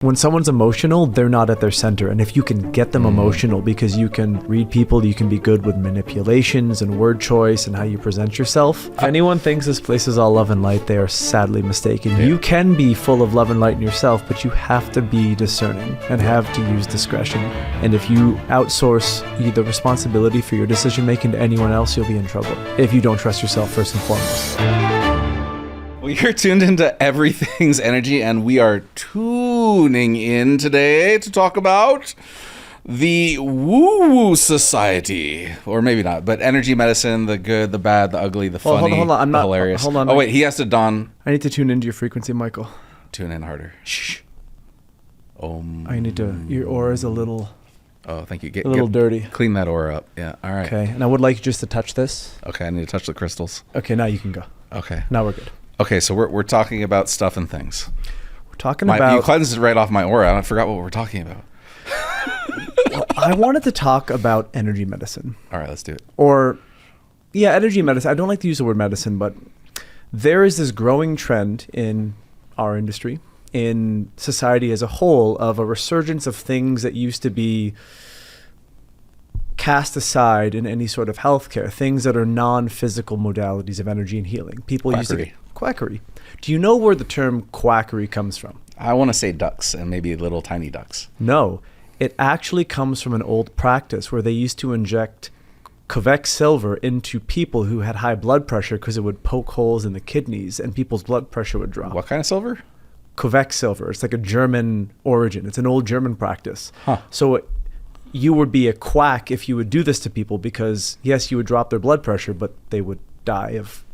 When someone's emotional, they're not at their center. And if you can get them emotional because you can read people, you can be good with manipulations and word choice and how you present yourself. If anyone thinks this place is all love and light, they are sadly mistaken. Yeah. You can be full of love and light in yourself, but you have to be discerning and have to use discretion. And if you outsource the responsibility for your decision making to anyone else, you'll be in trouble if you don't trust yourself first and foremost. Well, you're tuned into Everything's Energy, and we are tuning in today to talk about the Woo-Woo Society. Or maybe not, but energy medicine, the good, the bad, the ugly, the funny, hold on. I'm not, hilarious. Hold on. Oh, wait, he has to don. I need to tune into your frequency, Michael. Tune in harder. Shh. I need to, your aura is a little... Oh, thank you. A little dirty. Clean that aura up. Yeah, all right. Okay, and I would like you just to touch this. Okay, I need to touch the crystals. Okay, now you can go. Okay. Now we're good. Okay, so we're talking about stuff and things. We're talking about... You cleansed it right off my aura. I forgot what we're talking about. Well, I wanted to talk about energy medicine. All right, let's do it. Energy medicine. I don't like to use the word medicine, but there is this growing trend in our industry, in society as a whole, of a resurgence of things that used to be cast aside in any sort of healthcare, things that are non-physical modalities of energy and healing. People used to quackery. Do you know where the term quackery comes from? I want to say ducks and maybe little tiny ducks. No, it actually comes from an old practice where they used to inject Quebec-silver into people who had high blood pressure because it would poke holes in the kidneys and people's blood pressure would drop. What kind of silver? Quebec-silver. It's like a German origin. It's an old German practice. Huh. So you would be a quack if you would do this to people because, yes, you would drop their blood pressure, but they would die of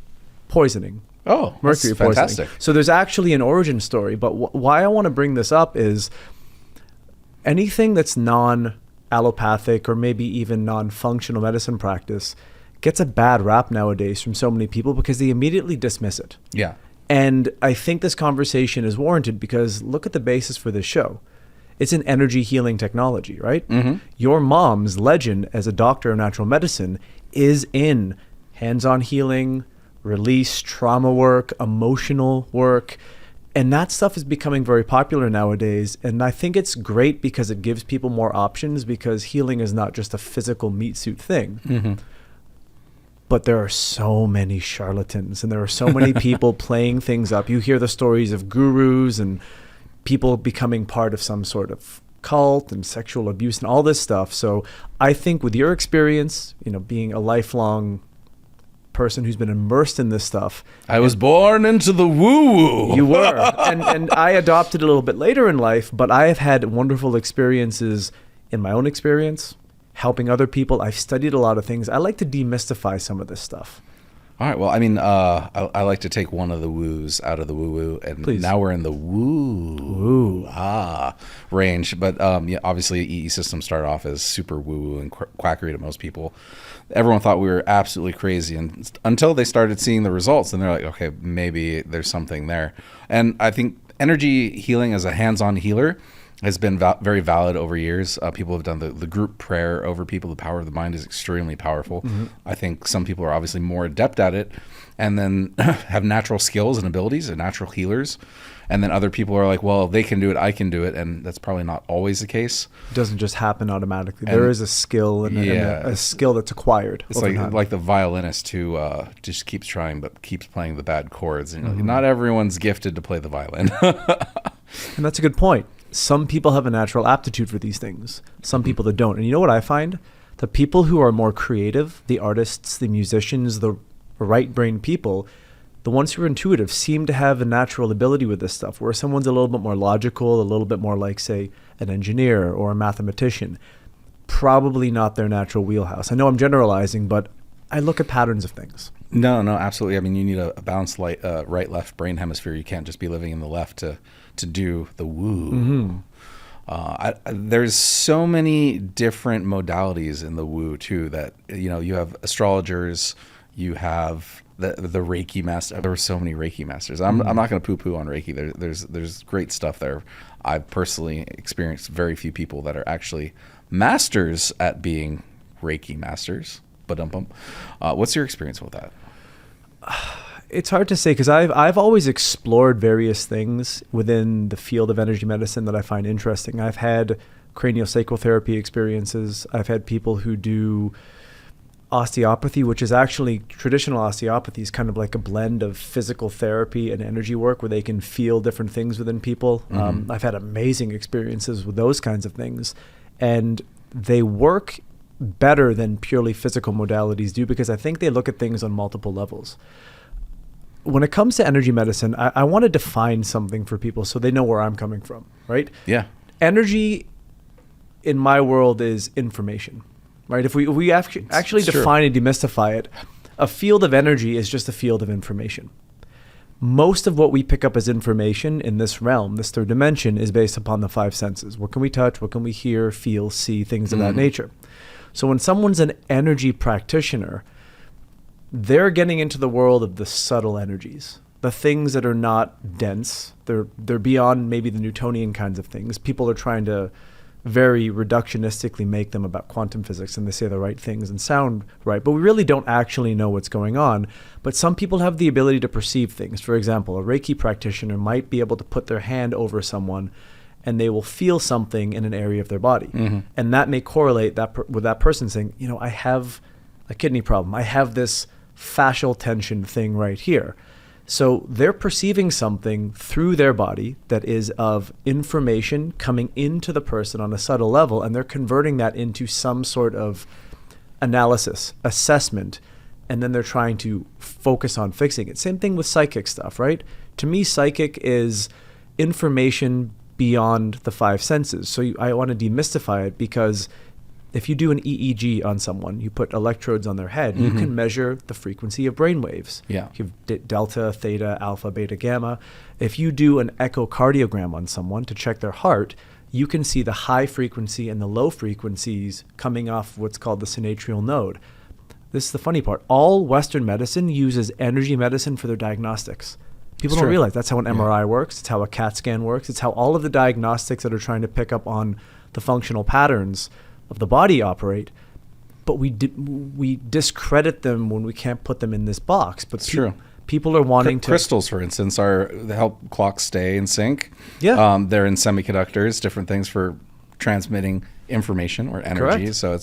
poisoning. Oh, mercury that's fantastic. Poisoning. So there's actually an origin story. But why I want to bring this up is anything that's non-allopathic or maybe even non-functional medicine practice gets a bad rap nowadays from so many people because they immediately dismiss it. Yeah. And I think this conversation is warranted because look at the basis for this show. It's an energy healing technology, right? Mm-hmm. Your mom's legend as a doctor of natural medicine is in hands-on healing, release, trauma work, emotional work. And that stuff is becoming very popular nowadays. And I think it's great because it gives people more options because healing is not just a physical meat suit thing. Mm-hmm. But there are so many charlatans and there are so many people playing things up. You hear the stories of gurus and people becoming part of some sort of cult and sexual abuse and all this stuff. So I think with your experience, being a lifelong person who's been immersed in this stuff. I was born into the woo-woo. You were. and I adopted a little bit later in life, but I have had wonderful experiences in my own experience, helping other people. I've studied a lot of things. I like to demystify some of this stuff. All right. Well, I mean, I like to take one of the woos out of the woo-woo, and Please. Now we're in the woo range. But obviously, EE System started off as super woo-woo and quackery to most people. Everyone thought we were absolutely crazy, and until they started seeing the results, and they're like, okay, maybe there's something there. And I think energy healing as a hands-on healer has been very valid over years. People have done the group prayer over people. The power of the mind is extremely powerful. Mm-hmm. I think some people are obviously more adept at it and then have natural skills and abilities and natural healers. And then other people are like, well, they can do it, I can do it. And that's probably not always the case. It doesn't just happen automatically. There is a skill and a skill that's acquired. It's like the violinist who just keeps trying but keeps playing the bad chords. And not everyone's gifted to play the violin. And that's a good point. Some people have a natural aptitude for these things. Some people that don't. And you know what I find? The people who are more creative, the artists, the musicians, the right-brained people, the ones who are intuitive seem to have a natural ability with this stuff, where someone's a little bit more logical, a little bit more like, say, an engineer or a mathematician. Probably not their natural wheelhouse. I know I'm generalizing, but I look at patterns of things. No, absolutely. I mean, you need a balanced right-left brain hemisphere. You can't just be living in the left to do the woo. Mm-hmm. There's so many different modalities in the woo too that you have astrologers, you have the Reiki master. There are so many Reiki masters. I'm not going to poo-poo on Reiki. There's great stuff there. I've personally experienced very few people that are actually masters at being Reiki masters. What's your experience with that? It's hard to say because I've always explored various things within the field of energy medicine that I find interesting. I've had craniosacral therapy experiences. I've had people who do osteopathy, which is actually traditional osteopathy is kind of like a blend of physical therapy and energy work where they can feel different things within people. I've had amazing experiences with those kinds of things, and they work better than purely physical modalities do because I think they look at things on multiple levels. When it comes to energy medicine, I want to define something for people so they know where I'm coming from, right? Yeah. Energy in my world is information, right? If we actually define and demystify it, a field of energy is just a field of information. Most of what we pick up as information in this realm, this third dimension, is based upon the five senses. What can we touch? What can we hear, feel, see, things of that nature. So when someone's an energy practitioner, they're getting into the world of the subtle energies, the things that are not dense. They're beyond maybe the Newtonian kinds of things. People are trying to very reductionistically make them about quantum physics, and they say the right things and sound right, but we really don't actually know what's going on. But some people have the ability to perceive things. For example, a Reiki practitioner might be able to put their hand over someone and they will feel something in an area of their body. And that may correlate with that person saying, you know, I have a kidney problem. I have this fascial tension thing right here. So they're perceiving something through their body that is of information coming into the person on a subtle level, and they're converting that into some sort of analysis, assessment, and then they're trying to focus on fixing it. Same thing with psychic stuff, right? To me, psychic is information beyond the five senses. So I want to demystify it because if you do an EEG on someone, you put electrodes on their head, you can measure the frequency of brain waves. Yeah. You have delta, theta, alpha, beta, gamma. If you do an echocardiogram on someone to check their heart, you can see the high frequency and the low frequencies coming off what's called the synatrial node. This is the funny part. All Western medicine uses energy medicine for their diagnostics. People don't realize that's how an MRI works. It's how a CAT scan works. It's how all of the diagnostics that are trying to pick up on the functional patterns of the body operate, but we discredit them when we can't put them in this box. But people are wanting to... Crystals, for instance, they help clocks stay in sync. Yeah. They're in semiconductors, different things for transmitting information or energy. Correct. So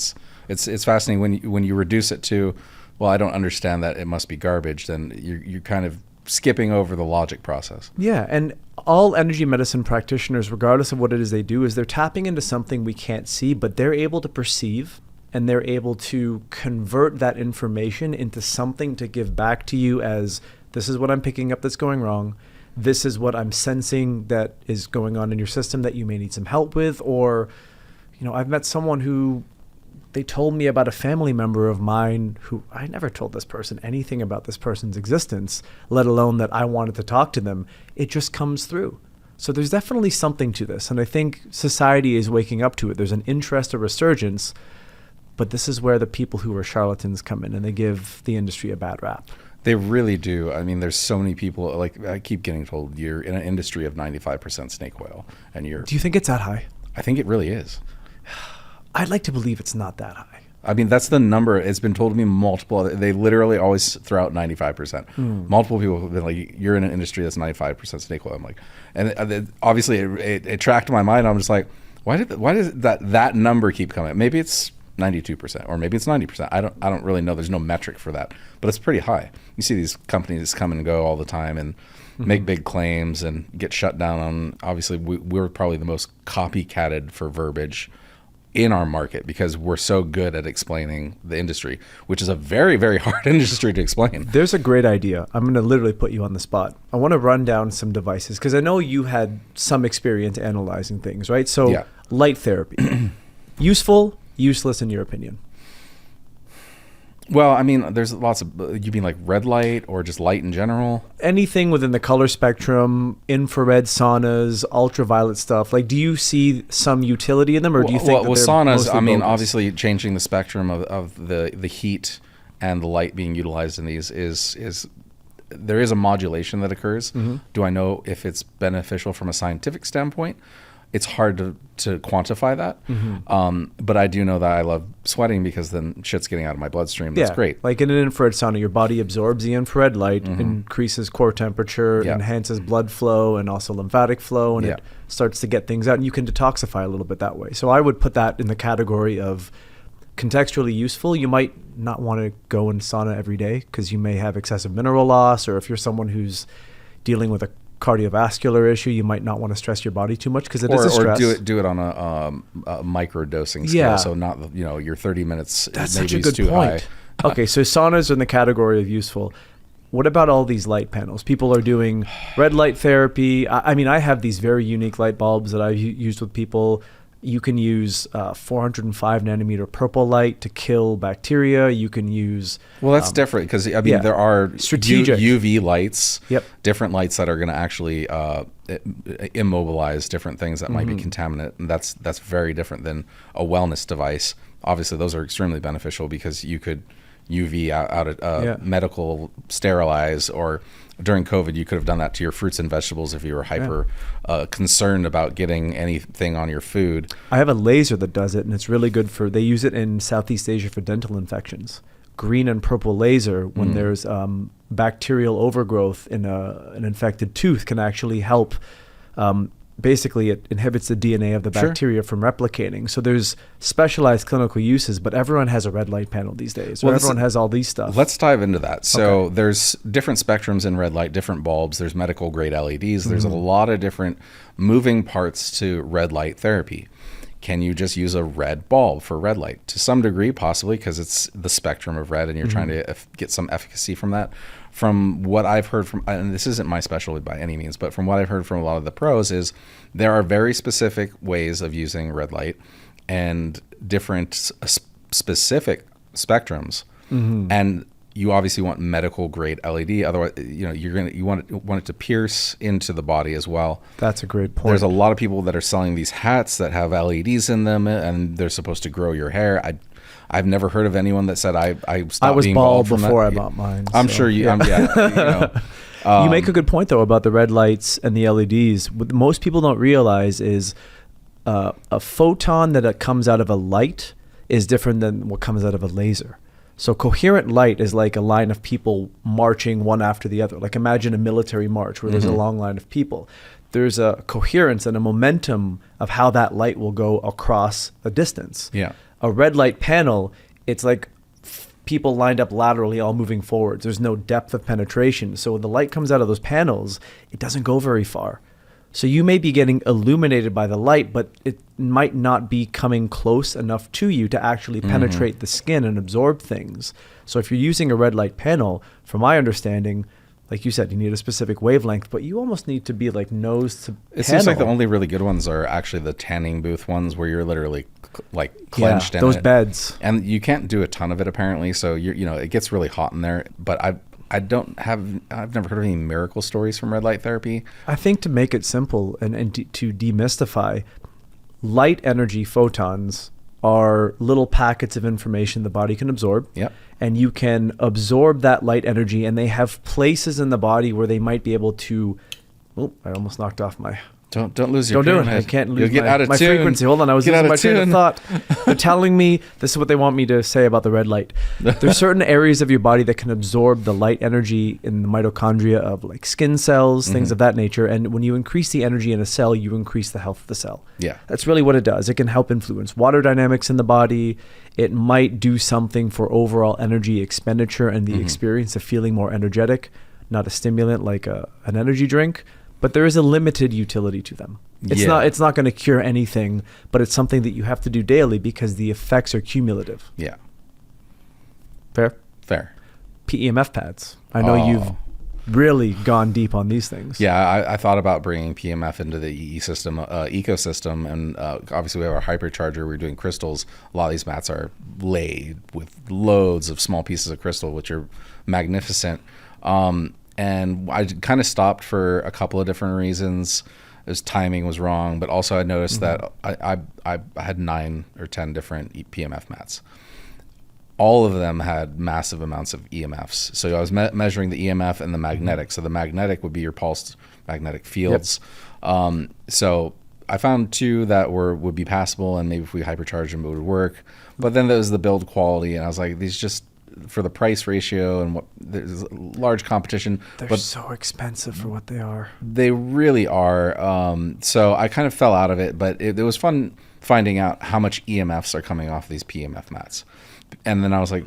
it's fascinating when you reduce it to, well, I don't understand that, it must be garbage, then you're kind of skipping over the logic process. Yeah, and all energy medicine practitioners, regardless of what it is they do, is they're tapping into something we can't see, but they're able to perceive, and they're able to convert that information into something to give back to you as, this is what I'm picking up that's going wrong, this is what I'm sensing that is going on in your system that you may need some help with. Or, you know, I've met someone who, they told me about a family member of mine who I never told this person anything about this person's existence, let alone that I wanted to talk to them. It just comes through. So there's definitely something to this. And I think society is waking up to it. There's an interest, a resurgence, but this is where the people who are charlatans come in and they give the industry a bad rap. They really do. I mean, there's so many people, like I keep getting told you're in an industry of 95% snake oil and you're... Do you think it's that high? I think it really is. I'd like to believe it's not that high. I mean, that's the number. It's been told to me multiple. They literally always throw out 95%. Multiple people have been like, "You're in an industry that's 95% snake oil." I'm like, and obviously it tracked my mind. I'm just like, why does that number keep coming? Maybe it's 92%, or maybe it's 90%. I don't really know. There's no metric for that, but it's pretty high. You see these companies come and go all the time and make big claims and get shut down on. Obviously, we're probably the most copycatted for verbiage in our market because we're so good at explaining the industry, which is a very, very hard industry to explain. There's a great idea. I'm going to literally put you on the spot. I want to run down some devices because I know you had some experience analyzing things, right? So light therapy, useful, useless in your opinion? Well, I mean, there's lots of, you mean like red light or just light in general? Anything within the color spectrum, infrared saunas, ultraviolet stuff. Like, do you see some utility in them, or do you think that they're saunas, I mean, bogus? obviously changing the spectrum of the heat and the light being utilized in these is there is a modulation that occurs. Do I know if it's beneficial from a scientific standpoint? it's hard to quantify that. But I do know that I love sweating because then shit's getting out of my bloodstream. That's great. Like in an infrared sauna, your body absorbs the infrared light, increases core temperature, enhances blood flow and also lymphatic flow, and it starts to get things out, and you can detoxify a little bit that way. So I would put that in the category of contextually useful. You might not want to go in sauna every day because you may have excessive mineral loss, or if you're someone who's dealing with a cardiovascular issue, you might not want to stress your body too much because it is a stress. Or do it on a micro dosing scale, so not your 30 minutes. That's such a good point. Okay, so saunas are in the category of useful. What about all these light panels? People are doing red light therapy. I mean, I have these very unique light bulbs that I've used with people. You can use 405 nanometer purple light to kill bacteria. You can use... Well, that's different because, I mean, there are strategic UV lights, different lights that are going to actually immobilize different things that might be contaminant. And that's very different than a wellness device. Obviously, those are extremely beneficial because you could UV out medical sterilize, or during COVID, you could have done that to your fruits and vegetables if you were hyper concerned about getting anything on your food. I have a laser that does it, and it's really good they use it in Southeast Asia for dental infections. Green and purple laser, when there's bacterial overgrowth in an infected tooth, can actually help. Basically, it inhibits the DNA of the bacteria from replicating. So there's specialized clinical uses, but everyone has a red light panel these days. Well, everyone has all these stuff. Let's dive into that. So there's different spectrums in red light, different bulbs. There's medical grade LEDs. There's a lot of different moving parts to red light therapy. Can you just use a red bulb for red light? To some degree, possibly, because it's the spectrum of red and you're trying to get some efficacy from that. From what I've heard from, and this isn't my specialty by any means, but from what I've heard from a lot of the pros is there are very specific ways of using red light and different specific spectrums. And you obviously want medical grade LED. Otherwise, you want it to pierce into the body as well. That's a great point. There's a lot of people that are selling these hats that have LEDs in them, and they're supposed to grow your hair. I've never heard of anyone that said I stopped being bald before I bought mine. I'm sure you. You make a good point though about the red lights and the LEDs. What most people don't realize is a photon that comes out of a light is different than what comes out of a laser. So coherent light is like a line of people marching one after the other. Like imagine a military march where there's a long line of people. There's a coherence and a momentum of how that light will go across a distance. Yeah. A red light panel, it's like people lined up laterally all moving forwards. There's no depth of penetration. So when the light comes out of those panels, it doesn't go very far. So you may be getting illuminated by the light, but it might not be coming close enough to you to actually penetrate the skin and absorb things. So if you're using a red light panel, from my understanding, like you said, you need a specific wavelength, but you almost need to be like nose to panel. It seems like the only really good ones are actually the tanning booth ones where you're literally like clenched in those it. beds. And you can't do a ton of it apparently, so it gets really hot in there. But I've never heard of any miracle stories from red light therapy. I think to make it simple and to demystify, light energy photons are little packets of information the body can absorb. Yep. And you can absorb that light energy, and they have places in the body where they might be able to... Oh, I almost knocked off my... Don't lose your pyramid. Don't do it. I can't lose tune. my frequency. Hold on, I was losing my train of thought. They're telling me this is what they want me to say about the red light. There's certain areas of your body that can absorb the light energy in the mitochondria of like skin cells, things of that nature. And when you increase the energy in a cell, you increase the health of the cell. Yeah. That's really what it does. It can help influence water dynamics in the body. It might do something for overall energy expenditure and the experience of feeling more energetic, not a stimulant like an energy drink. But there is a limited utility to them. It's not going to cure anything, but it's something that you have to do daily because the effects are cumulative. Yeah. Fair? Fair. PEMF pads. I know you've really gone deep on these things. Yeah, I thought about bringing PMF into the EE system ecosystem, and obviously we have our hypercharger. We're doing crystals. A lot of these mats are laid with loads of small pieces of crystal, which are magnificent. And I kind of stopped for a couple of different reasons. His timing was wrong, but also I noticed that I had 9 or 10 different PMF mats. All of them had massive amounts of EMFs. So I was measuring the EMF and the magnetic. So the magnetic would be your pulsed magnetic fields. So I found two that would be passable, and maybe if we hypercharged them, it would work. But then there's the build quality, and I was like, these just, for the price ratio and what, there's large competition. They're so expensive for what they are. They really are. So I kind of fell out of it, but it was fun finding out how much EMFs are coming off these PEMF mats. And then I was like,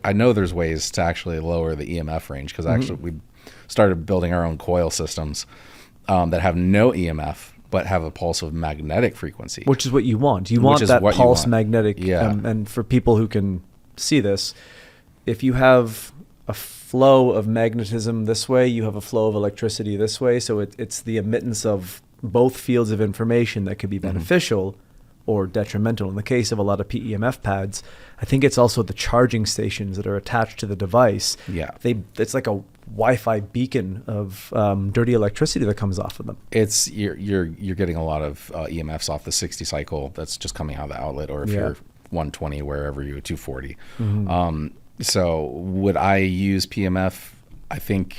I know there's ways to actually lower the EMF range, because actually we started building our own coil systems that have no EMF, but have a pulse of magnetic frequency. Which is what you want. You want that pulse magnetic. Yeah. And for people who can see this, if you have a flow of magnetism this way, you have a flow of electricity this way. So it's the emittance of both fields of information that could be beneficial or detrimental. In the case of a lot of PEMF pads, I think it's also the charging stations that are attached to the device. Yeah. It's like a Wi-Fi beacon of dirty electricity that comes off of them. It's you're getting a lot of EMFs off the 60 cycle that's just coming out of the outlet, or if you're 120, wherever you're 240. So would I use PEMF? I think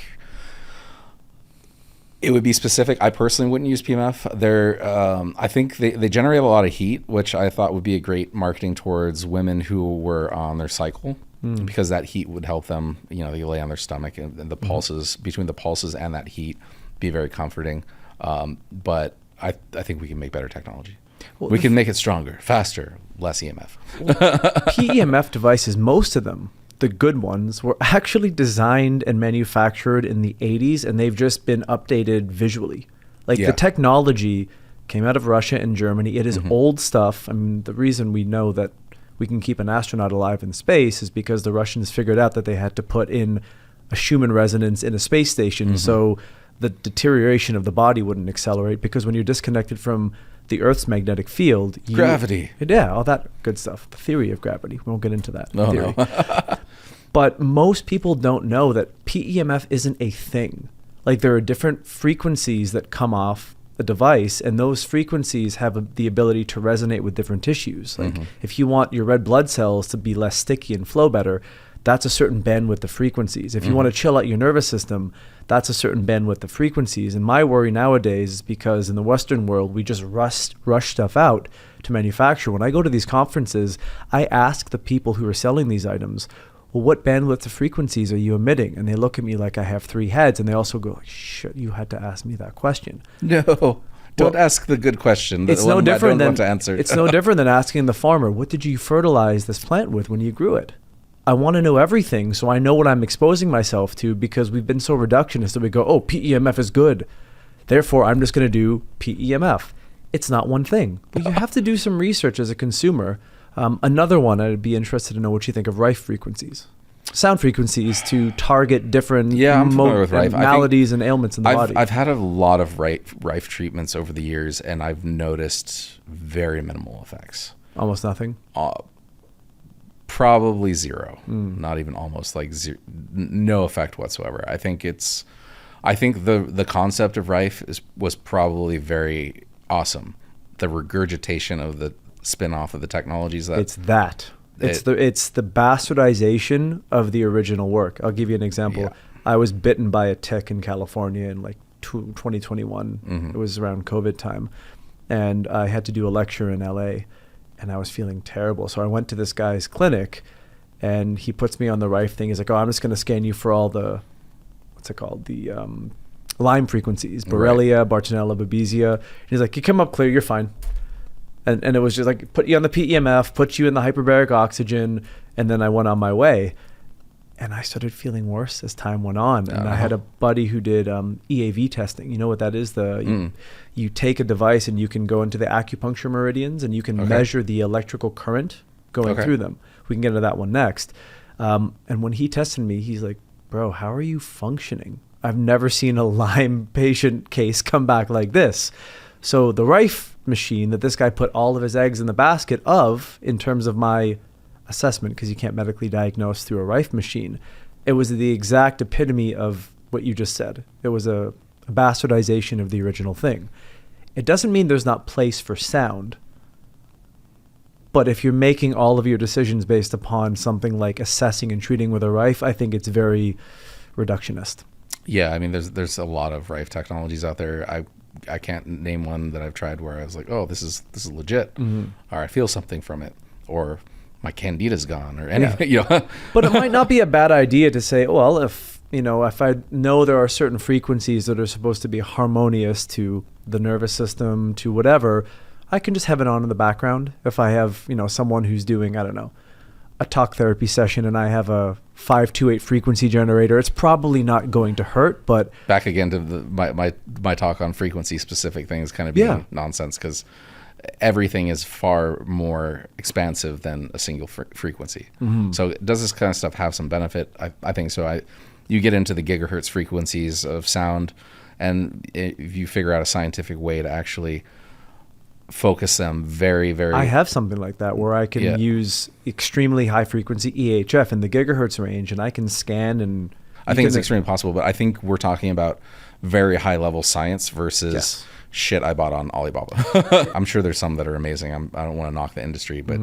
it would be specific. I personally wouldn't use PEMF. I think they generate a lot of heat, which I thought would be a great marketing towards women who were on their cycle, because that heat would help them. You know, they lay on their stomach, and the pulses, between the pulses and that heat, be very comforting. But I think we can make better technology. Well, we can make it stronger, faster, less EMF. PEMF devices, most of them, the good ones, were actually designed and manufactured in the 80s, and they've just been updated visually. Like the technology came out of Russia and Germany. It is old stuff. I mean, the reason we know that we can keep an astronaut alive in space is because the Russians figured out that they had to put in a Schumann resonance in a space station so the deterioration of the body wouldn't accelerate, because when you're disconnected from the Earth's magnetic field, gravity, all that good stuff, the theory of gravity, we won't get into that theory. But most people don't know that PEMF isn't a thing. Like, there are different frequencies that come off a device, and those frequencies have the ability to resonate with different tissues. Like, if you want your red blood cells to be less sticky and flow better, that's a certain bandwidth of frequencies. If you want to chill out your nervous system, that's a certain bandwidth of frequencies. And my worry nowadays is because in the Western world, we just rush stuff out to manufacture. When I go to these conferences, I ask the people who are selling these items, well, what bandwidth of frequencies are you emitting? And they look at me like I have three heads, and they also go, shit, you had to ask me that question. No. Don't ask the good question. It's no different than to answer. It's no different than asking the farmer, what did you fertilize this plant with when you grew it? I want to know everything so I know what I'm exposing myself to, because we've been so reductionist that we go, oh, PEMF is good, therefore I'm just going to do PEMF. It's not one thing. But you have to do some research as a consumer. Another one, I'd be interested to know what you think of Rife frequencies. Sound frequencies to target different I'm familiar with Rife. maladies and ailments in the body. I've had a lot of Rife treatments over the years, and I've noticed very minimal effects. Almost nothing? Probably zero. Not even almost, like zero, no effect whatsoever. I think the concept of Rife was probably very awesome. The regurgitation of the spin-off of the technologies it's the bastardization of the original work. I'll give you an example. Yeah. I was bitten by a tick in California in like 2021. It was around COVID time, and I had to do a lecture in LA, and I was feeling terrible. So I went to this guy's clinic, and he puts me on the Rife thing. He's like, oh, I'm just going to scan you for all the, what's it called? The Lyme frequencies, Borrelia, Bartonella, Babesia. And he's like, you come up clear, you're fine. And it was just like, put you on the PEMF, put you in the hyperbaric oxygen, and then I went on my way. And I started feeling worse as time went on. And I had a buddy who did EAV testing. You know what that is? You take a device and you can go into the acupuncture meridians and you can measure the electrical current going through them. We can get into that one next. And when he tested me, he's like, bro, how are you functioning? I've never seen a Lyme patient case come back like this. So the Rife machine that this guy put all of his eggs in the basket of, in terms of my assessment, because you can't medically diagnose through a Rife machine, it was the exact epitome of what you just said. It was a bastardization of the original thing. It doesn't mean there's not place for sound, but if you're making all of your decisions based upon something like assessing and treating with a Rife, I think it's very reductionist. Yeah, I mean, there's a lot of Rife technologies out there. I can't name one that I've tried where I was like, oh, this is legit, or I feel something from it, or my candida's gone, or anything. You know. But it might not be a bad idea to say, well, if I know there are certain frequencies that are supposed to be harmonious to the nervous system, to whatever, I can just have it on in the background. If I have, someone who's doing, I don't know, a talk therapy session and I have a 528 frequency generator, it's probably not going to hurt. But back again to my talk on frequency specific things kind of being nonsense, because everything is far more expansive than a single frequency. So does this kind of stuff have some benefit? I think so. You get into the gigahertz frequencies of sound, and if you figure out a scientific way to actually focus them very, very... I have something like that where I can use extremely high frequency EHF in the gigahertz range, and I can scan and... I think it's extremely possible, but I think we're talking about very high level science versus shit I bought on Alibaba. I'm sure there's some that are amazing. I don't want to knock the industry, but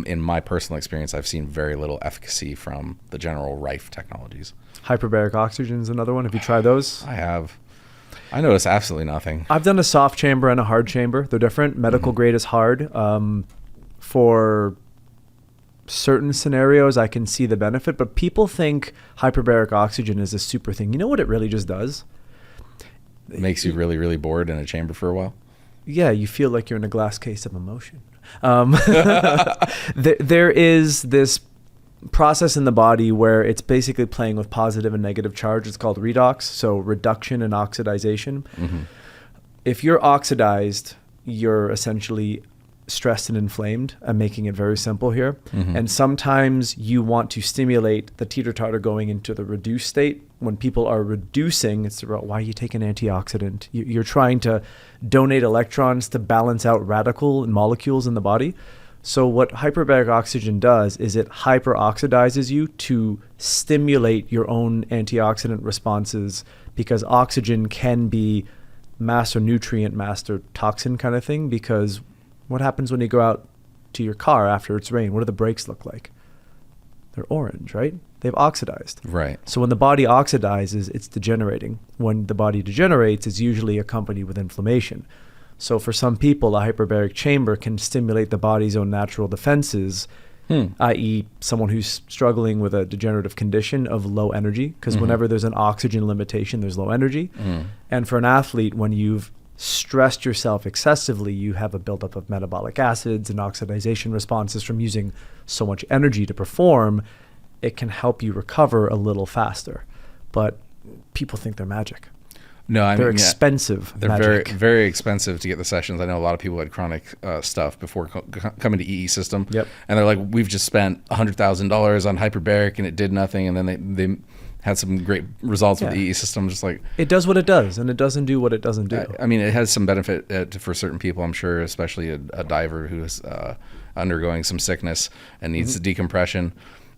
in my personal experience, I've seen very little efficacy from the general Rife technologies. Hyperbaric oxygen is another one. Have you tried those? I have. I notice absolutely nothing. I've done a soft chamber and a hard chamber. They're different. Medical grade is hard. For certain scenarios, I can see the benefit, but people think hyperbaric oxygen is a super thing. You know what it really just does? It makes you really, really bored in a chamber for a while. Yeah, you feel like you're in a glass case of emotion. There is this process in the body where it's basically playing with positive and negative charge. It's called redox, so reduction and oxidization. If you're oxidized, you're essentially stressed and inflamed. I'm making it very simple here. And sometimes you want to stimulate the teeter-totter going into the reduced state. When people are reducing, it's about, why you take an antioxidant? You're trying to donate electrons to balance out radical and molecules in the body. So what hyperbaric oxygen does is it hyperoxidizes you to stimulate your own antioxidant responses, because oxygen can be master nutrient, master toxin kind of thing. Because what happens when you go out to your car after it's rained? What do the brakes look like? They're orange, right? They've oxidized. Right. So when the body oxidizes, it's degenerating. When the body degenerates, it's usually accompanied with inflammation. So for some people, a hyperbaric chamber can stimulate the body's own natural defenses, i.e. someone who's struggling with a degenerative condition of low energy, because whenever there's an oxygen limitation, there's low energy. And for an athlete, when you've stressed yourself excessively, you have a buildup of metabolic acids and oxidization responses from using so much energy to perform. It can help you recover a little faster. But people think they're magic. No, I mean, they're expensive. They're magic. very, very expensive to get the sessions. I know a lot of people had chronic stuff before coming to EE system. Yep. And they're like, we've just spent $100,000 on hyperbaric and it did nothing. And then they had some great results with the EE system. Just like, it does what it does, and it doesn't do what it doesn't do. I mean, it has some benefit for certain people, I'm sure, especially a diver who is undergoing some sickness and needs decompression.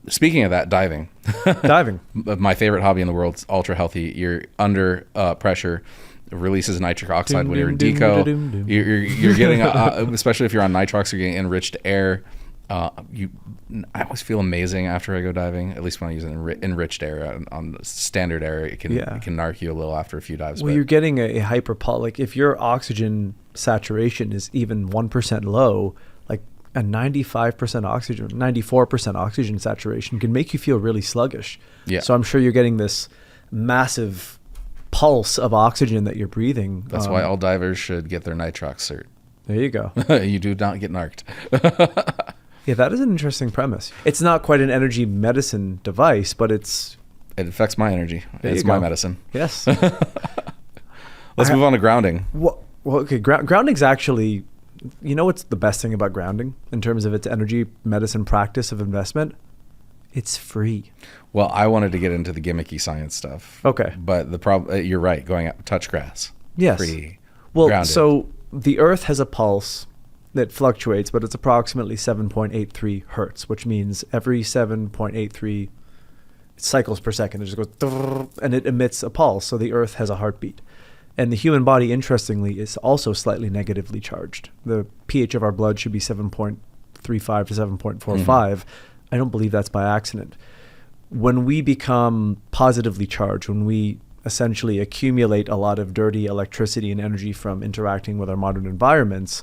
Speaking of that, diving. My favorite hobby in the world. It's ultra healthy. You're under pressure. It releases nitric oxide when you're in deco. You're getting, especially if you're on nitrox, you're getting enriched air. I always feel amazing after I go diving. At least when I use enriched air. On standard air, it can narc you a little after a few dives. Well, you're getting a like if your oxygen saturation is even 1% low, like a 95% oxygen, 94% oxygen saturation can make you feel really sluggish. Yeah. So I'm sure you're getting this massive pulse of oxygen that you're breathing. That's why all divers should get their nitrox cert. There you go. You do not get narked. Yeah, that is an interesting premise. It's not quite an energy medicine device, but it affects my energy. It's my medicine. Yes. Let's move on to grounding. Well, okay. Grounding's actually, you know what's the best thing about grounding in terms of its energy medicine practice of investment? It's free. Well, I wanted to get into the gimmicky science stuff. Okay. But the problem, you're right, going out, touch grass. Yes. Free. Well, grounded. So the Earth has a pulse that fluctuates, but it's approximately 7.83 hertz, which means every 7.83 cycles per second, it just goes, and it emits a pulse. So the Earth has a heartbeat. And the human body, interestingly, is also slightly negatively charged. The pH of our blood should be 7.35 to 7.45. I don't believe that's by accident. When we become positively charged, when we essentially accumulate a lot of dirty electricity and energy from interacting with our modern environments,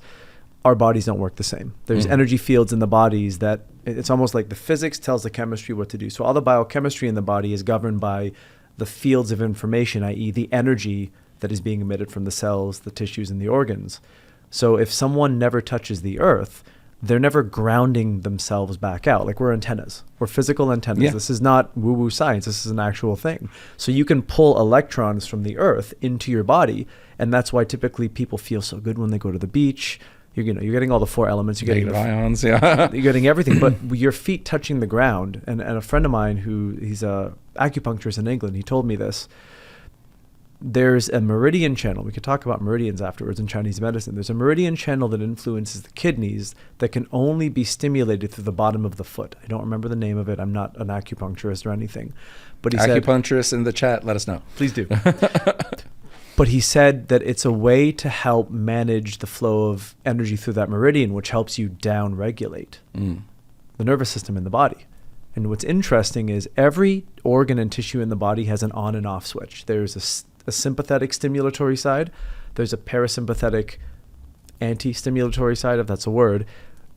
our bodies don't work the same. There's energy fields in the bodies that it's almost like the physics tells the chemistry what to do. So all the biochemistry in the body is governed by the fields of information, i.e. the energy that is being emitted from the cells, the tissues, and the organs. So if someone never touches the earth, they're never grounding themselves back out. Like we're antennas. We're physical antennas. Yeah. This is not woo-woo science. This is an actual thing. So you can pull electrons from the earth into your body, and that's why typically people feel so good when they go to the beach. You're getting all the 4 elements. You're getting ions, yeah. You're getting everything, but your feet touching the ground. And a friend of mine he's a acupuncturist in England, he told me this. There's a meridian channel. We could talk about meridians afterwards in Chinese medicine. There's a meridian channel that influences the kidneys that can only be stimulated through the bottom of the foot. I don't remember the name of it. I'm not an acupuncturist or anything. But he said, acupuncturists in the chat, let us know. Please do. But he said that it's a way to help manage the flow of energy through that meridian, which helps you down-regulate the nervous system in the body. And what's interesting is every organ and tissue in the body has an on and off switch. There's a sympathetic stimulatory side. There's a parasympathetic anti-stimulatory side, if that's a word.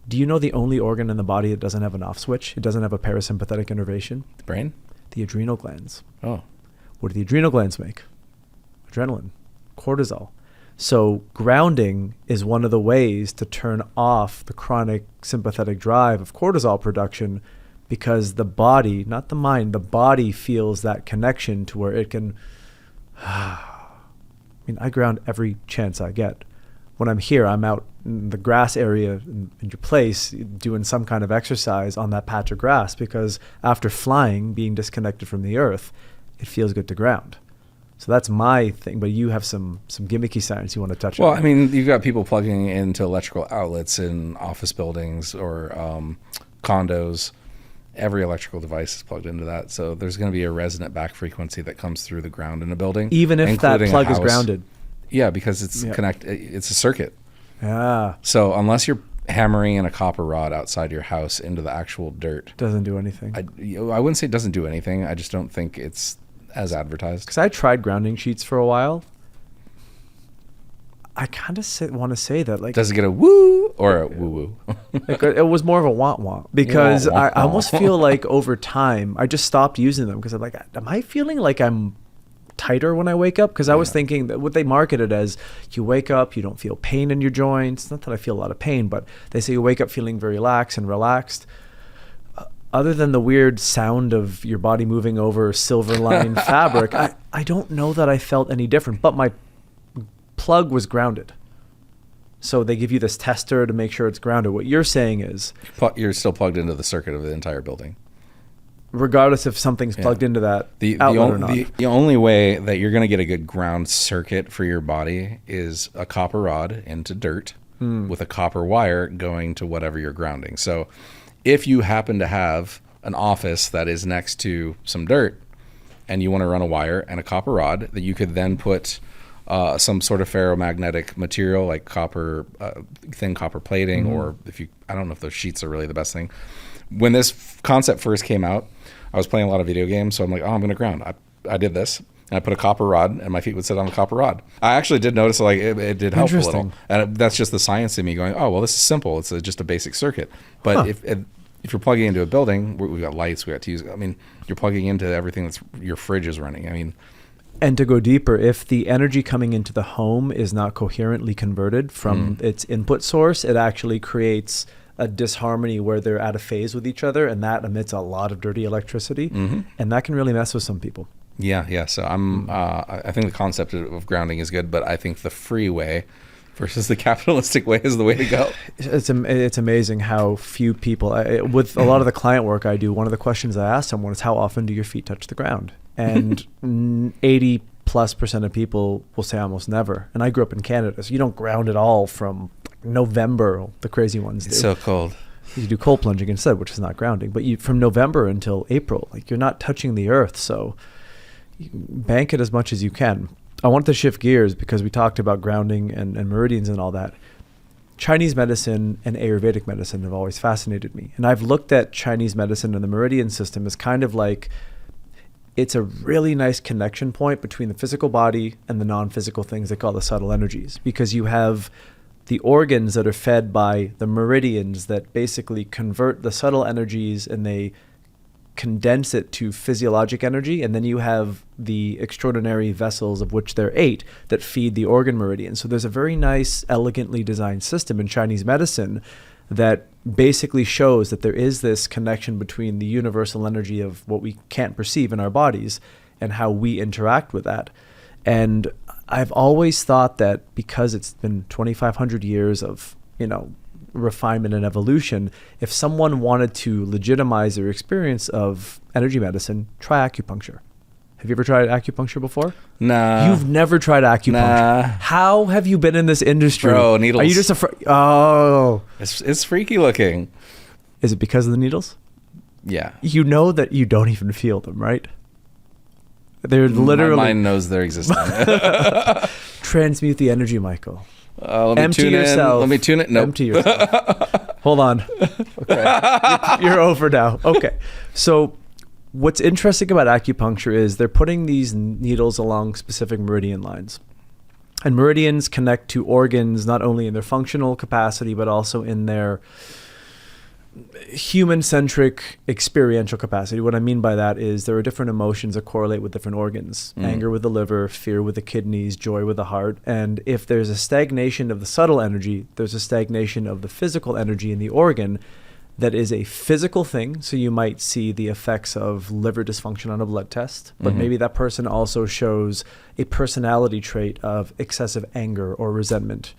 Do you know the only organ in the body that doesn't have an off switch? It doesn't have a parasympathetic innervation? The brain? The adrenal glands. Oh. What do the adrenal glands make? Adrenaline, cortisol. So grounding is one of the ways to turn off the chronic sympathetic drive of cortisol production, because the body, not the mind, the body feels that connection to where it can... I ground every chance I get. When I'm here, I'm out in the grass area in your place doing some kind of exercise on that patch of grass, because after flying, being disconnected from the earth, it feels good to ground. So that's my thing, but you have some gimmicky science you want to touch on. Well, I mean, you've got people plugging into electrical outlets in office buildings or condos. Every electrical device is plugged into that. So there's going to be a resonant back frequency that comes through the ground in a building. Even if that plug is grounded. Yeah, because it's it's a circuit. Yeah. So unless you're hammering in a copper rod outside your house into the actual dirt. Doesn't do anything. I wouldn't say it doesn't do anything. I just don't think it's as advertised. Because I tried grounding sheets for a while. I kind of want to say that, like, does it get a woo or a woo woo? Like, it was more of a want want, because I almost feel like over time I just stopped using them, because I'm like, am I feeling like I'm tighter when I wake up? Because I was thinking that what they marketed as, you wake up, you don't feel pain in your joints. Not that I feel a lot of pain, but they say you wake up feeling very lax and relaxed. Other than the weird sound of your body moving over silver lined fabric, I don't know that I felt any different, but my plug was grounded. So they give you this tester to make sure it's grounded. What you're saying is you're still plugged into the circuit of the entire building, regardless if something's plugged into that outlet or not. The only way that you're going to get a good ground circuit for your body is a copper rod into dirt with a copper wire going to whatever you're grounding. So if you happen to have an office that is next to some dirt and you want to run a wire and a copper rod, that you could then put some sort of ferromagnetic material like copper, thin copper plating, or I don't know if those sheets are really the best thing. When this concept first came out, I was playing a lot of video games, so I'm like, I'm going to ground. I did this, and I put a copper rod, and my feet would sit on a copper rod. I actually did notice like it did help a little, and that's just the science in me going, oh well, this is simple. It's just a basic circuit. But if you're plugging into a building, we've got lights, we got TVs. I mean, you're plugging into everything that's your fridge is running. I mean. And to go deeper, if the energy coming into the home is not coherently converted from its input source, it actually creates a disharmony where they're out of phase with each other, and that emits a lot of dirty electricity, and that can really mess with some people. Yeah. So I think the concept of grounding is good, but I think the free way versus the capitalistic way is the way to go. It's amazing how few people, with a lot of the client work I do, one of the questions I ask someone is, how often do your feet touch the ground? And 80+% of people will say almost never. And I grew up in Canada, so you don't ground at all from November. The crazy ones do. It's so cold. You do cold plunging instead, which is not grounding. But from November until April, like, you're not touching the earth. So you bank it as much as you can. I want to shift gears because we talked about grounding and meridians and all that. Chinese medicine and Ayurvedic medicine have always fascinated me. And I've looked at Chinese medicine and the meridian system as kind of like it's a really nice connection point between the physical body and the non-physical things they call the subtle energies, because you have the organs that are fed by the meridians that basically convert the subtle energies and they condense it to physiologic energy. And then you have the extraordinary vessels, of which there are 8, that feed the organ meridians. So there's a very nice, elegantly designed system in Chinese medicine that basically shows that there is this connection between the universal energy of what we can't perceive in our bodies and how we interact with that. And I've always thought that because it's been 2,500 years of, refinement and evolution, if someone wanted to legitimize their experience of energy medicine, try acupuncture. Have you ever tried acupuncture before? Nah. You've never tried acupuncture. Nah. How have you been in this industry? Bro, needles. Are you just afraid? Oh. It's freaky looking. Is it because of the needles? Yeah. You know that you don't even feel them, right? They're literally... My mind knows they're existing. Transmute the energy, Michael. Let me Empty tune yourself. in. Let me tune it. Nope. Empty yourself. Hold on. Okay. You're over now. Okay. So what's interesting about acupuncture is they're putting these needles along specific meridian lines. And meridians connect to organs not only in their functional capacity, but also in their human-centric experiential capacity. What I mean by that is there are different emotions that correlate with different organs. Anger with the liver, fear with the kidneys, joy with the heart. And if there's a stagnation of the subtle energy, there's a stagnation of the physical energy in the organ that is a physical thing. So you might see the effects of liver dysfunction on a blood test, but maybe that person also shows a personality trait of excessive anger or resentment.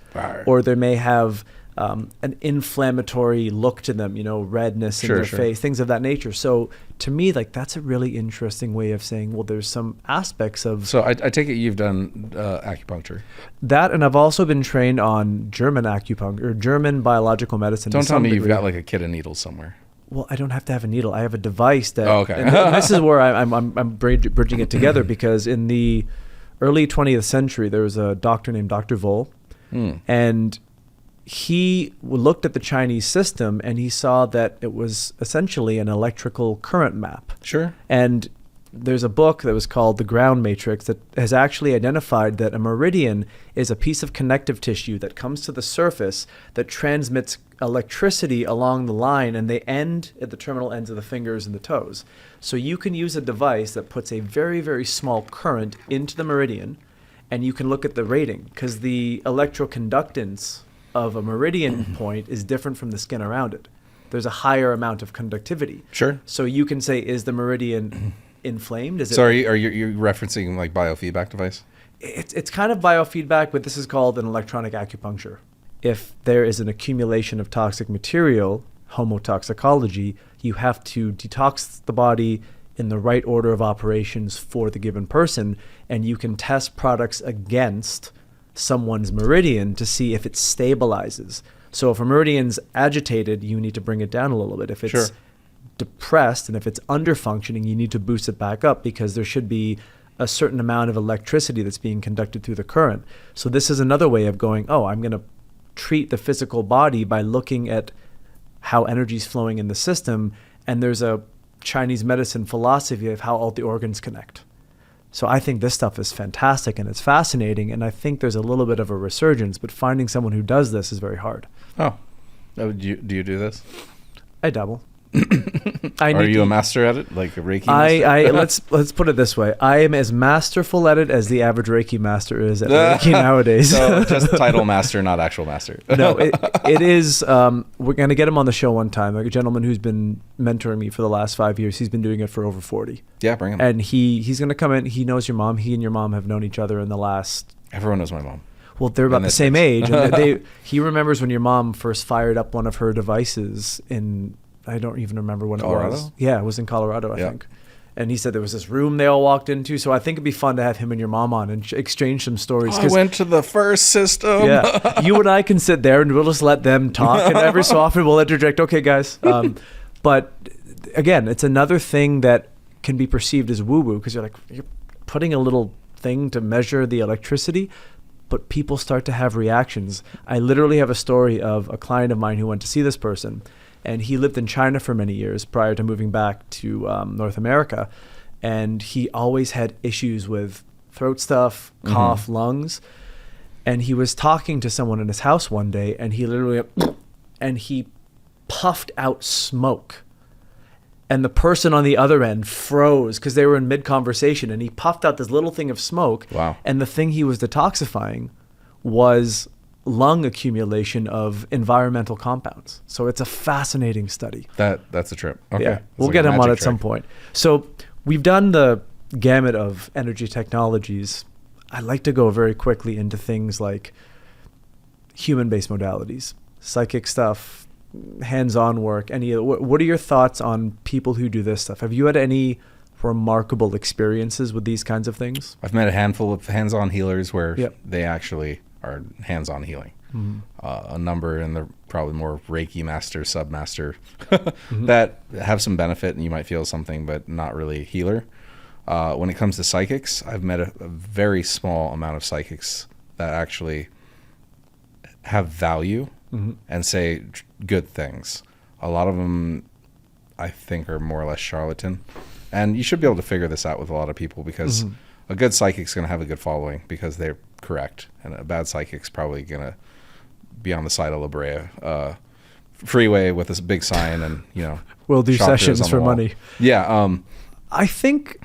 Or they may have an inflammatory look to them, redness in their face, things of that nature. So to me, that's a really interesting way of saying, well, there's some aspects of... So I take it you've done acupuncture. That, and I've also been trained on German acupuncture, or German biological medicine. Don't tell me you've got a kit of needles somewhere. Well, I don't have to have a needle. I have a device that... Oh, okay. And this is where I'm bridging it together, because in the early 20th century, there was a doctor named Dr. Voll, and he looked at the Chinese system and he saw that it was essentially an electrical current map. Sure. And there's a book that was called The Ground Matrix that has actually identified that a meridian is a piece of connective tissue that comes to the surface that transmits electricity along the line, and they end at the terminal ends of the fingers and the toes. So you can use a device that puts a very, very small current into the meridian, and you can look at the rating, because the electroconductance of a meridian point is different from the skin around it. There's a higher amount of conductivity. Sure. So you can say, is the meridian inflamed? Is Sorry, are you referencing biofeedback device? It's kind of biofeedback, but this is called an electronic acupuncture. If there is an accumulation of toxic material, homotoxicology, you have to detox the body in the right order of operations for the given person, and you can test products against someone's meridian to see if it stabilizes. So if a meridian's agitated, you need to bring it down a little bit. If it's depressed and if it's underfunctioning, you need to boost it back up, because there should be a certain amount of electricity that's being conducted through the current. So this is another way of going, I'm going to treat the physical body by looking at how energy is flowing in the system. And there's a Chinese medicine philosophy of how all the organs connect. So I think this stuff is fantastic and it's fascinating, and I think there's a little bit of a resurgence, but finding someone who does this is very hard. Oh, do you do this? I dabble. Are you a master at it, like a Reiki master? Let's put it this way. I am as masterful at it as the average Reiki master is at Reiki nowadays. So just title master, not actual master. No, it is. We're going to get him on the show one time. Like a gentleman who's been mentoring me for the last 5 years. He's been doing it for over 40. Yeah, bring him. And he's going to come in. He knows your mom. He and your mom have known each other in the last... Everyone knows my mom. Well, they're about the same age. And he remembers when your mom first fired up one of her devices in... I don't even remember when Colorado? It was. Yeah, it was in Colorado, I think. And he said there was this room they all walked into. So I think it'd be fun to have him and your mom on and exchange some stories. I went to the first system. Yeah, you and I can sit there and we'll just let them talk. And every so often we'll interject, okay, guys. But again, it's another thing that can be perceived as woo-woo, because you're putting a little thing to measure the electricity, but people start to have reactions. I literally have a story of a client of mine who went to see this person. And he lived in China for many years prior to moving back to North America. and he always had issues with throat stuff, cough, lungs. And he was talking to someone in his house one day, and he literally, and he puffed out smoke. And the person on the other end froze because they were in mid-conversation, and he puffed out this little thing of smoke. Wow. And the thing he was detoxifying was lung accumulation of environmental compounds. So it's a fascinating study. That's a trip. Okay. Yeah, we'll get him on at some point. So we've done the gamut of energy technologies. I like to go very quickly into things like human-based modalities, psychic stuff, hands-on work. What are your thoughts on people who do this stuff? Have you had any remarkable experiences with these kinds of things? I've met a handful of hands-on healers where they actually are hands-on healing. A number, and they're probably more Reiki master, submaster that have some benefit, and you might feel something, but not really healer. When it comes to psychics, I've met a very small amount of psychics that actually have value and say good things. A lot of them, I think, are more or less charlatan. And you should be able to figure this out with a lot of people, because a good psychic's going to have a good following because they're correct, and a bad psychic's probably going to be on the side of La Brea freeway with this big sign, and we'll do sessions for money. Yeah. I think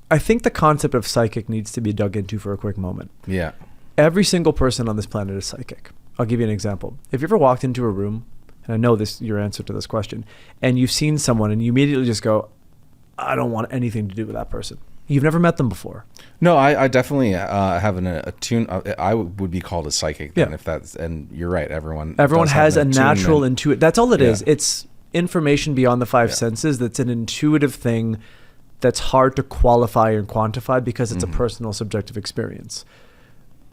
the concept of psychic needs to be dug into for a quick moment. Yeah. Every single person on this planet is psychic. I'll give you an example. If you ever walked into a room, and I know your answer to this question, and you've seen someone and you immediately just go, I don't want anything to do with that person. You've never met them before. No, I definitely have an attune. I would be called a psychic then, if that's, and you're right. Everyone has a natural intuitive. That's all it is. It's information beyond the five senses. That's an intuitive thing that's hard to qualify and quantify because it's a personal subjective experience.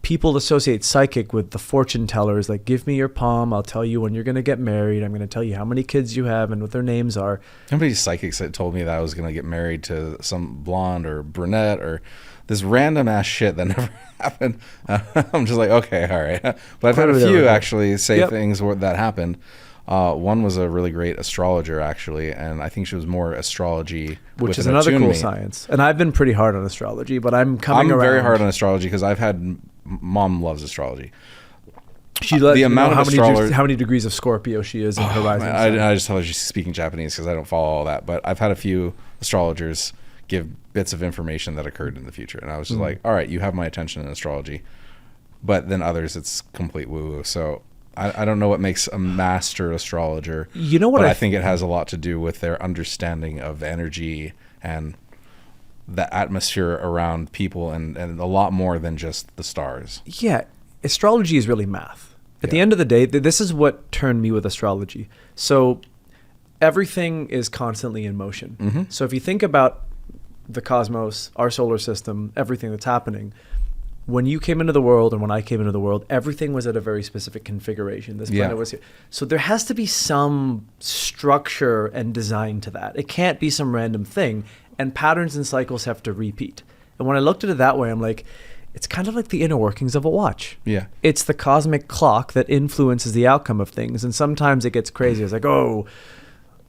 People associate psychic with the fortune tellers, like, give me your palm, I'll tell you when you're going to get married, I'm going to tell you how many kids you have and what their names are. How many psychics that told me that I was going to get married to some blonde or brunette or this random ass shit that never happened? I'm just like, okay, all right. But I've had a few actually say things that happened. One was a really great astrologer, actually, and I think she was more astrology, which is another cool science. And I've been pretty hard on astrology, but I'm very hard on astrology because I've had mom loves astrology. She the amount of how many degrees of Scorpio she is in her rising sign. I just tell her she's speaking Japanese because I don't follow all that. But I've had a few astrologers give bits of information that occurred in the future, and I was just like, all right, you have my attention in astrology. But then others, it's complete woo-woo. So I don't know what makes a master astrologer. You know what? But I think it has a lot to do with their understanding of energy and the atmosphere around people, and a lot more than just the stars. Yeah, astrology is really math. At the end of the day, this is what turned me with astrology. So everything is constantly in motion. So if you think about the cosmos, our solar system, everything that's happening, when you came into the world and when I came into the world, everything was at a very specific configuration. This planet was here. So there has to be some structure and design to that. It can't be some random thing. And patterns and cycles have to repeat. And when I looked at it that way, I'm like, it's kind of like the inner workings of a watch. Yeah. It's the cosmic clock that influences the outcome of things. And sometimes it gets crazy. It's like, oh,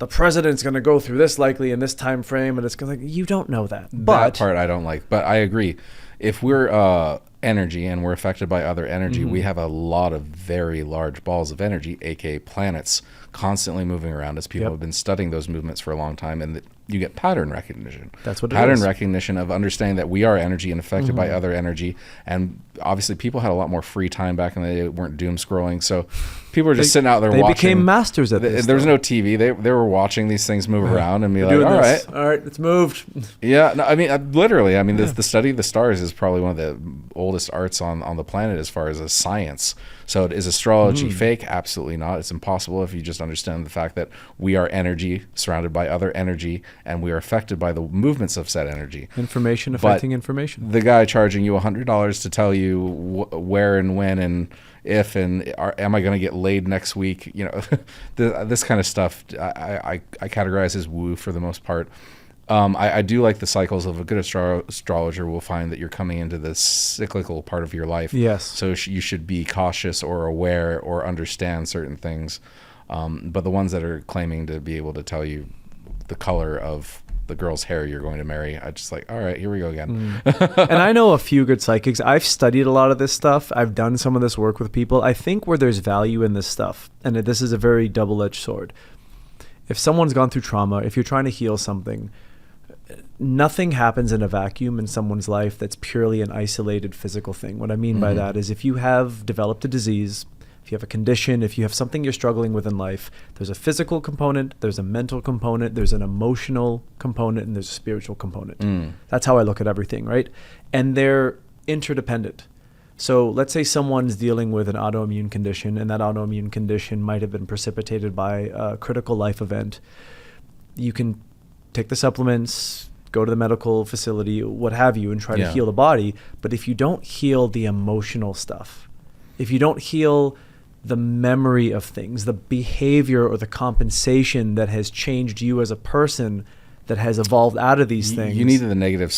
the president's going to go through this likely in this time frame. And it's going to, like, you don't know that. That part I don't like. But I agree. If we're energy and we're affected by other energy, we have a lot of very large balls of energy, aka planets, constantly moving around us. People have been studying those movements for a long time, and you get pattern recognition. That's what it is. Pattern recognition of understanding that we are energy and affected by other energy. And obviously people had a lot more free time back in the day. They weren't doom scrolling. So people were just sitting out there watching. They became masters at this. There was no TV. They were watching these things move around and be like, all right, it's moved. Yeah. No, I mean, literally, I mean, the study of the stars is probably one of the oldest arts on the planet as far as a science. So is astrology fake? Absolutely not. It's impossible if you just understand the fact that we are energy surrounded by other energy, and we are affected by the movements of said energy. Information affecting information. The guy charging you $100 to tell you where and when and if and am I going to get laid next week? You know, this kind of stuff I categorize as woo for the most part. I do like the cycles of a good astrologer will find that you're coming into this cyclical part of your life. Yes. So you should be cautious or aware or understand certain things. But the ones that are claiming to be able to tell you the color of the girl's hair you're going to marry. I just like, all right, here we go again. And I know a few good psychics. I've studied a lot of this stuff. I've done some of this work with people. I think where there's value in this stuff, and this is a very double-edged sword. If someone's gone through trauma, if you're trying to heal something, nothing happens in a vacuum in someone's life that's purely an isolated physical thing. What I mean by that is if you have developed a disease, if you have a condition, if you have something you're struggling with in life, there's a physical component, there's a mental component, there's an emotional component, and there's a spiritual component. That's how I look at everything, right? And they're interdependent. So let's say someone's dealing with an autoimmune condition, and that autoimmune condition might have been precipitated by a critical life event. You can take the supplements, go to the medical facility, what have you, and try to heal the body. But if you don't heal the emotional stuff, if you don't heal the memory of things, the behavior or the compensation that has changed you as a person, that has evolved out of these things. You needed the negative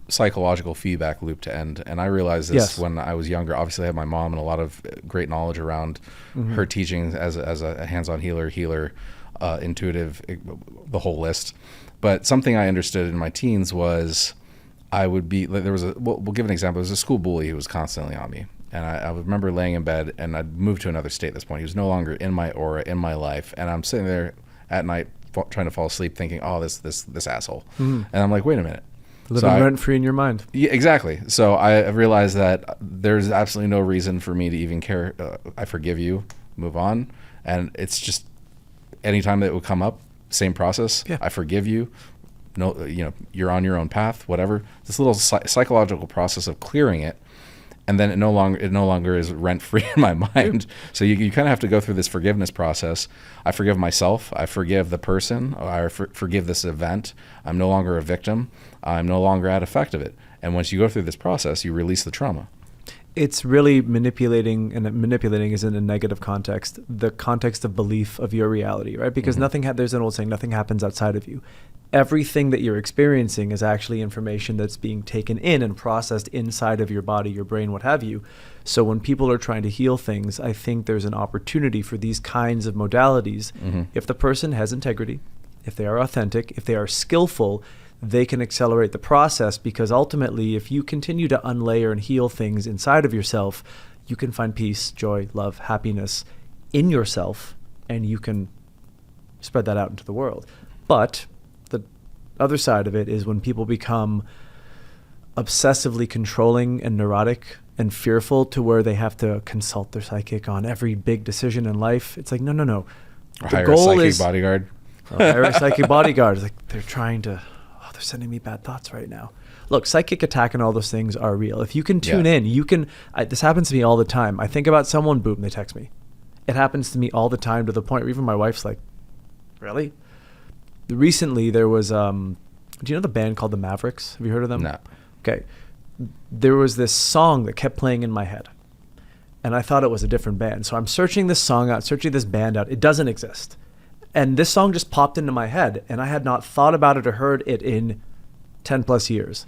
psychological feedback loop to end. And I realized this when I was younger. Obviously, I had my mom and a lot of great knowledge around her teachings as a hands-on healer, intuitive, the whole list. But something I understood in my teens was I would be, there was we'll give an example. There was a school bully who was constantly on me. And I remember laying in bed, and I'd moved to another state at this point. He was no longer in my aura, in my life. And I'm sitting there at night trying to fall asleep thinking, oh, this asshole. And I'm like, wait a minute. Living rent-free in your mind. Yeah, exactly. So I realized that there's absolutely no reason for me to even care. I forgive you, move on. And it's just anytime that it would come up, same process. I forgive you. No, you're on your own path, whatever. This little psychological process of clearing it. And then it no longer is rent-free in my mind. So you kind of have to go through this forgiveness process. I forgive myself. I forgive the person. I forgive this event. I'm no longer a victim. I'm no longer at effect of it. And once you go through this process, you release the trauma. It's really manipulating, and manipulating is in a negative context, the context of belief of your reality, right? Because there's an old saying, nothing happens outside of you. Everything that you're experiencing is actually information that's being taken in and processed inside of your body, your brain, what have you. So when people are trying to heal things, I think there's an opportunity for these kinds of modalities. If the person has integrity, if they are authentic, if they are skillful, they can accelerate the process, because ultimately, if you continue to unlayer and heal things inside of yourself, you can find peace, joy, love, happiness in yourself, and you can spread that out into the world. But the other side of it is when people become obsessively controlling and neurotic and fearful to where they have to consult their psychic on every big decision in life. It's like, no. The goal is bodyguard. Hire a psychic bodyguard. It's like they're trying to, they're sending me bad thoughts right now. Look, psychic attack and all those things are real. If you can tune in, you can, this happens to me all the time. I think about someone, boom, they text me. It happens to me all the time, to the point where even my wife's like, really? Recently, there was, do you know the band called the Mavericks? Have you heard of them? No. Okay. There was this song that kept playing in my head, and I thought it was a different band. So I'm searching this song out, searching this band out. It doesn't exist. And this song just popped into my head, and I had not thought about it or heard it in 10 plus years.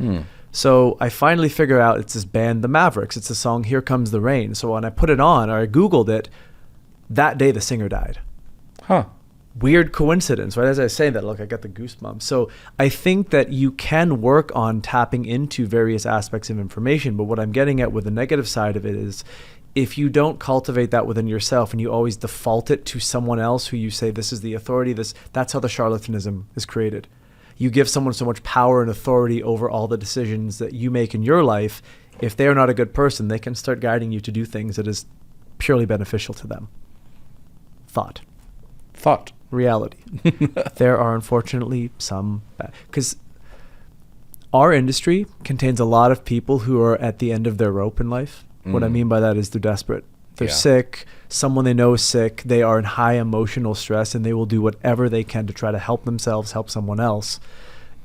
So I finally figure out it's this band, the Mavericks. It's the song Here Comes the Rain. So when I put it on, or I Googled it, that day the singer died. Weird coincidence, right? As I say that, look, I got the goosebumps. So I think that you can work on tapping into various aspects of information, but what I'm getting at with the negative side of it is, if you don't cultivate that within yourself and you always default it to someone else who you say, this is the authority, that's how the charlatanism is created. You give someone so much power and authority over all the decisions that you make in your life. If they're not a good person, they can start guiding you to do things that is purely beneficial to them. Thought. Reality. There are unfortunately some because our industry contains a lot of people who are at the end of their rope in life. What I mean by that is they're desperate. They're sick. Someone they know is sick. They are in high emotional stress, and they will do whatever they can to try to help themselves, help someone else.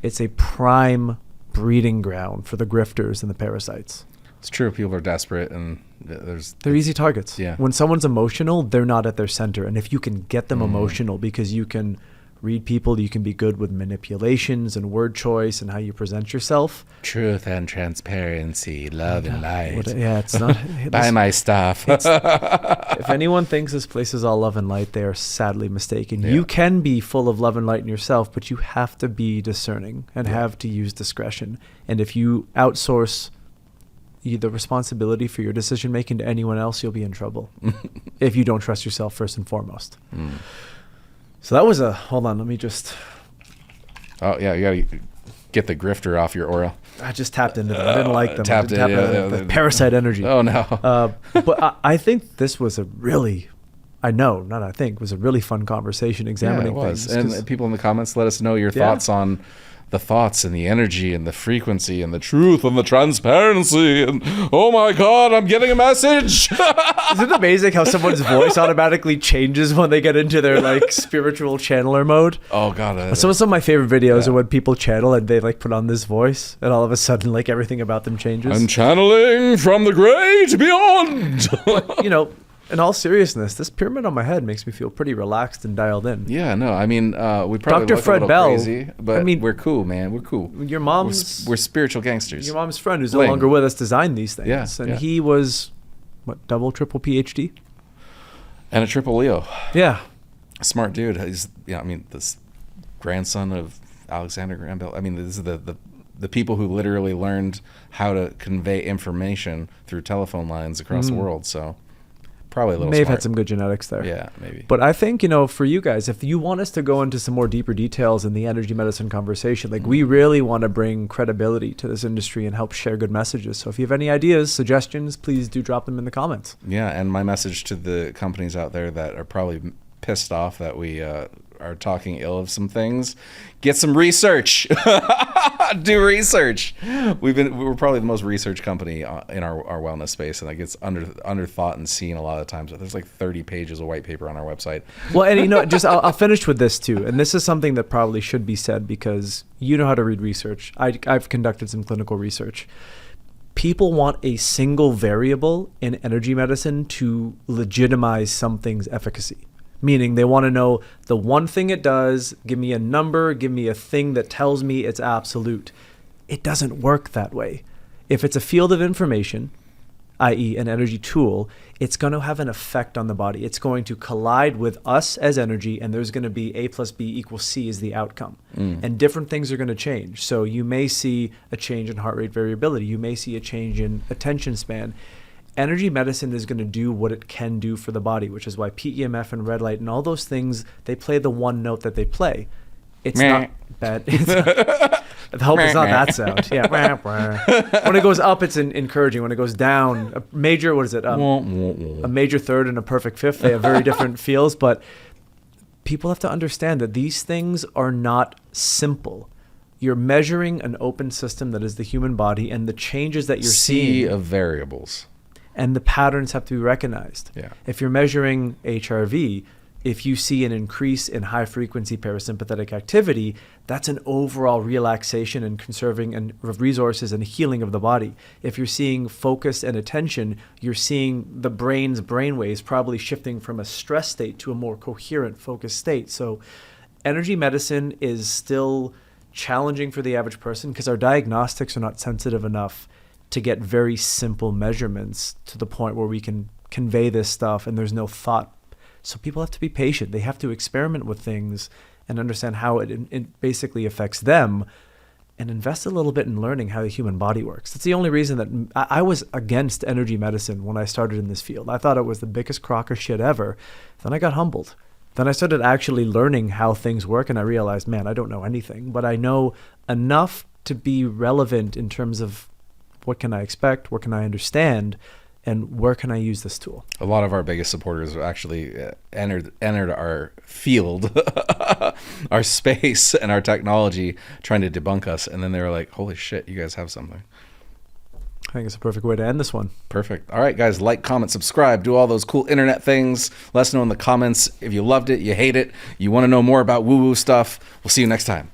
It's a prime breeding ground for the grifters and the parasites. It's true. People are desperate, and they're easy targets. When someone's emotional, they're not at their center. And if you can get them emotional because you can read people. You can be good with manipulations and word choice and how you present yourself. Truth and transparency, love and light. It's not. Buy my stuff. If anyone thinks this place is all love and light, they are sadly mistaken. Yeah. You can be full of love and light in yourself, but you have to be discerning and have to use discretion. And if you outsource the responsibility for your decision making to anyone else, you'll be in trouble if you don't trust yourself first and foremost. So that was hold on, let me just. Oh yeah, you gotta get the grifter off your aura. I just tapped into them. I didn't like them. The parasite energy. Oh no. But I think this was a really, was a really fun conversation examining things. And people in the comments, let us know your thoughts on the thoughts and the energy and the frequency and the truth and the transparency. And oh my God, I'm getting a message. Isn't it amazing how someone's voice automatically changes when they get into their like spiritual channeler mode? Oh God. Some of my favorite videos are when people channel and they like put on this voice and all of a sudden like everything about them changes. I'm channeling from the great beyond. You know, in all seriousness, this pyramid on my head makes me feel pretty relaxed and dialed in. Yeah, no, I mean, we probably Dr. look Fred a little Bell, crazy, but we're cool, man. We're cool. Your mom's... We're spiritual gangsters. Your mom's friend, who's no longer with us, designed these things. Yeah, and he was, double, triple PhD? And a triple Leo. Yeah. Smart dude. He's, this grandson of Alexander Graham Bell. I mean, this is the people who literally learned how to convey information through telephone lines across the world, so... Probably a little may have smart. had some good genetics there. Yeah, maybe. But I think, for you guys, if you want us to go into some more deeper details in the energy medicine conversation, like we really want to bring credibility to this industry and help share good messages. So if you have any ideas, suggestions, please do drop them in the comments. Yeah, and my message to the companies out there that are probably pissed off that we are talking ill of some things, get some research. Do research. We're probably the most research company in our wellness space, and that gets under thought and seen a lot of times. There's like 30 pages of white paper on our website. Well, and just I'll finish with this too, and this is something that probably should be said because you know how to read research. I've conducted some clinical research. People want a single variable in energy medicine to legitimize something's efficacy. Meaning they want to know the one thing it does, give me a number, give me a thing that tells me it's absolute. It doesn't work that way. If it's a field of information, i.e. an energy tool, it's going to have an effect on the body. It's going to collide with us as energy, and there's going to be A plus B equals C is the outcome. And different things are going to change. So you may see a change in heart rate variability. You may see a change in attention span. Energy medicine is going to do what it can do for the body, which is why PEMF and red light and all those things, they play the one note that they play. It's not bad. I hope it's not that sound. Yeah. When it goes up, it's encouraging. When it goes down, a major, what is it? A major third and a perfect fifth, they have very different feels. But people have to understand that these things are not simple. You're measuring an open system that is the human body, and the changes that you're seeing. Sea of variables. And the patterns have to be recognized. Yeah. If you're measuring HRV, if you see an increase in high frequency parasympathetic activity, that's an overall relaxation and conserving of resources and healing of the body. If you're seeing focus and attention, you're seeing the brain's brainwaves probably shifting from a stress state to a more coherent focused state. So energy medicine is still challenging for the average person because our diagnostics are not sensitive enough to get very simple measurements to the point where we can convey this stuff and there's no thought. So people have to be patient. They have to experiment with things and understand how it basically affects them and invest a little bit in learning how the human body works. That's the only reason that I was against energy medicine when I started in this field. I thought it was the biggest crock of shit ever. Then I got humbled. Then I started actually learning how things work and I realized, man, I don't know anything, but I know enough to be relevant in terms of what can I expect, what can I understand, and where can I use this tool? A lot of our biggest supporters actually entered our field, our space, and our technology trying to debunk us. And then they were like, holy shit, you guys have something. I think it's a perfect way to end this one. Perfect. All right, guys, like, comment, subscribe, do all those cool internet things. Let us know in the comments if you loved it, you hate it, you want to know more about woo-woo stuff. We'll see you next time.